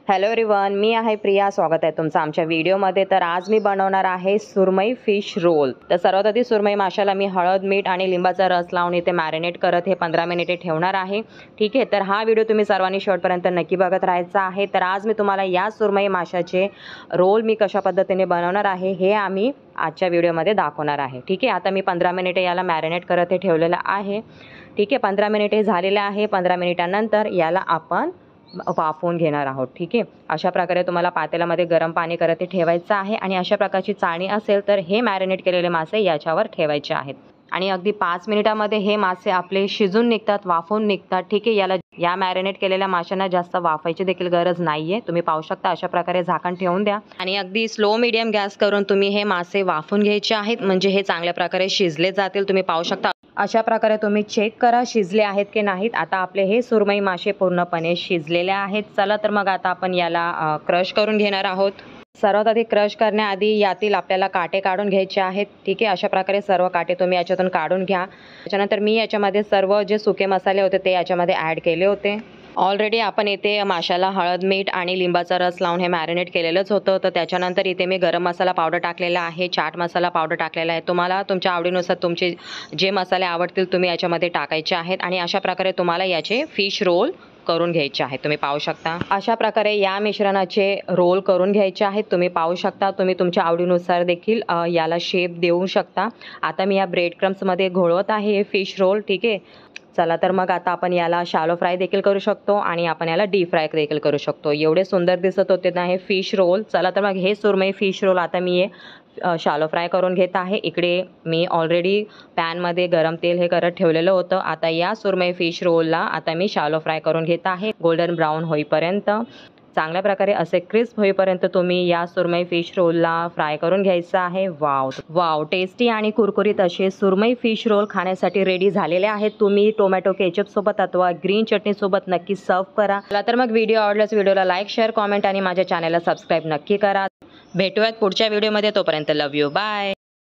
Hello everyone, मी आहे प्रिया. स्वागत आहे तुमचं आमच्या व्हिडिओमध्ये. तर आज मी बनवणार आहे सुरमई फिश रोल. तर सर्वात आधी सुरमई माशाला मी हळद, मीठ आणि लिंबाचा रस लावून इथे मॅरिनेट करत हे 15 मिनिटे ठेवणार आहे. ठीक आहे, तर हा व्हिडिओ तुम्ही सर्वांनी शेवटपर्यंत नक्की बघत राहायचा आहे. तर आज मी तुम्हाला या सुरमई माशाचे रोल मी कशा पद्धतीने बनवणार आहे हे आम्ही आजच्या व्हिडिओमध्ये दाखवणार आहे. ठीक आहे, आता मी 15 मिनिटे याला मॅरिनेट करत हे ठेवलेलं आहे. ठीक आहे, 15 मिनिटे झालेले आहे. 15 मिनिटांनंतर याला आपण वाफवून घेणार आहोत. ठीक आहे, अशा प्रकारे तुम्हाला पातेल्यामध्ये गरम पाणी करत ते ठेवायचं आहे आणि अशा प्रकारची चाळणी असेल तर हे मॅरिनेट केलेले मासे याच्यावर ठेवायचे आहेत आणि अगदी 5 मिनिटामध्ये हे मासे आपले शिजून निघतात, वाफवून निघतात. ठीक आहे, या मॅरिनेट केलेल्या माशांना जास्त वाफायची देखील गरज नाहीये. तुम्ही पाहू शकता अशा प्रकारे झाकण ठेवून द्या आणि अगदी स्लो मीडियम गॅस करून तुम्ही हे मासे वाफवून घ्यायचे आहेत, म्हणजे हे चांगल्या प्रकारे शिजले जातील. तुम्ही पाहू शकता अशा प्रकारे तुम्ही चेक करा शिजले आहेत की नाहीत. आता आपले हे सुरमई मासे पूर्णपणे शिजलेले आहेत. चला तर मग आता आपण याला क्रश करून घेणार आहोत. सर्वात आधी क्रश करण्याआधी यातील आपल्याला काटे काढून घ्यायचे आहेत. ठीक आहे, अशा प्रकारे सर्व काटे तुम्ही याच्यातून काढून घ्या. त्याच्यानंतर मी याच्यामध्ये सर्व जे सुके मसाले होते ते याच्यामध्ये ॲड केले होते. ऑलरेडी आपण इथे माशाला हळद, मीठ आणि लिंबाचा रस लावून हे मॅरिनेट केलेलंच होतं. तर त्याच्यानंतर इथे मी गरम मसाला पावडर टाकलेला आहे, चाट मसाला पावडर टाकलेला आहे. तुम्हाला तुमच्या आवडीनुसार तुमचे जे मसाले आवडतील तुम्ही याच्यामध्ये टाकायचे आहेत आणि अशा प्रकारे तुम्हाला याचे फिश रोल करून घ्यायचे आहेत. तुम्ही पाहू शकता अशा प्रकारे या मिश्रणाचे रोल करून घ्यायचे आहेत. तुम्ही पाहू शकता तुम्ही तुमच्या आवडीनुसार देखील याला शेप देऊ शकता. आता मी या ब्रेड क्रम्समध्ये घोळवत आहे फिश रोल. ठीक आहे, चला तर मग आता आपण याला शॅलो फ्राय देखील करू शकतो आणि आपण याला डीप फ्राय देखील करू शकतो. एवढे सुंदर दिसत होते ना हे फिश रोल. चला तर मग हे सुरमई फिश रोल आता मी शॅलो फ्राय करून घेत आहे. इकडे मी ऑलरेडी पॅनमध्ये गरम तेल हे करत ठेवलेलं होतं. आता या सुरमई फिश रोलला आता मी शॅलो फ्राय करून घेत आहे, गोल्डन ब्राऊन होईपर्यंत. चांगल्या प्रकारे असे क्रिस्प होईपर्यंत तुम्ही या सुरमई फिश रोलला फ्राय करून घ्यायचं आहे. वाव टेस्टी आणि कुरकुरीत असे सुरमई फिश रोल खाण्यासाठी रेडी झालेले आहेत. तुम्ही टोमॅटो केचप सोबत अथवा ग्रीन चटणी सोबत नक्की सर्व करा. चला तर मग व्हिडिओ आवडल्यास व्हिडिओला लाईक, शेअर, कॉमेंट आणि माझ्या चॅनलला सबस्क्राईब नक्की करा. भेटूयात पुढच्या व्हिडिओमध्ये. तोपर्यंत लव्ह यू, बाय.